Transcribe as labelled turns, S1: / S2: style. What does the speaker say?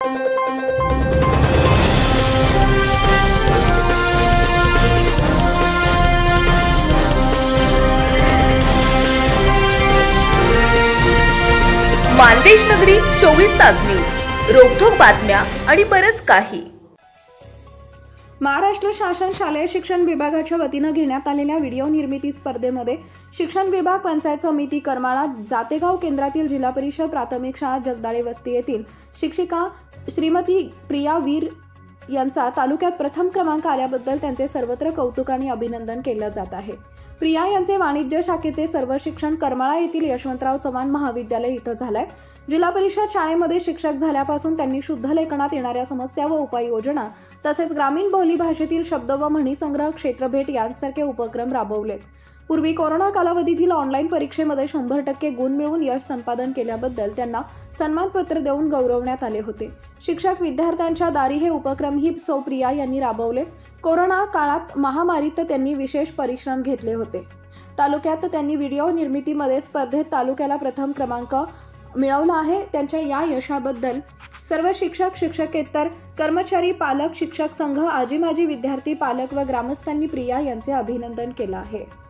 S1: मानदेश नगरी 24 तास न्यूज, रोखोक बातम्या आणि बरंच काही।
S2: महाराष्ट्र शासन शालेय शिक्षण विभागाच्या वतीने घेण्यात आलेल्या व्हिडिओ निर्मिती स्पर्धेमध्ये शिक्षण विभाग पंचायत समिती करमाळा जातेगाव केंद्रातील जिल्हा परिषद प्राथमिक शाळा जगदाळे वस्ती येथील शिक्षिका श्रीमती प्रिया वीर यांचा तालुक्यात प्रथम क्रमांक आल्याबद्दल त्यांचे सर्वत्र कौतुक आणि अभिनंदन केले जात आहे। प्रिया यांचे वाणिज्य शाखेचे सर्व शिक्षण करमाळा येथील यशवंतराव चव्हाण महाविद्यालय इथं झालंय। जिल्हा परिषद शाळेमध्ये शिक्षक झाल्यापासून त्यांनी शुद्ध लेखनात येणाऱ्या समस्या व उपाययोजना तसेच ग्रामीण बोली भाषेतील शब्द व म्हणी संग्रह, क्षेत्रभेट यांसारखे उपक्रम राबवले। पूर्वी कोरोना कालावधीतील ऑनलाईन परीक्षेमध्ये 100% गुण मिळवून यश संपादन केल्याबद्दल त्यांना सन्मानपत्र देऊन गौरवण्यात आले होते। शिक्षक विद्यार्थ्यांच्या दारी हे उपक्रमही सौ प्रिया यांनी राबवले। कोरोना काळात महामारीत त्यांनी विशेष परिश्रम घेतले होते। तालुक्यात त्यांनी व्हिडिओ निर्मितीमध्ये स्पर्धेत तालुक्याला प्रथम क्रमांक मिळवला आहे। त्यांच्या या यशाबद्दल सर्व शिक्षक, शिक्षकेतर कर्मचारी, पालक, शिक्षक संघ, आजी माजी विद्यार्थी, पालक व ग्रामस्थांनी प्रिया यांचे अभिनंदन केले आहे।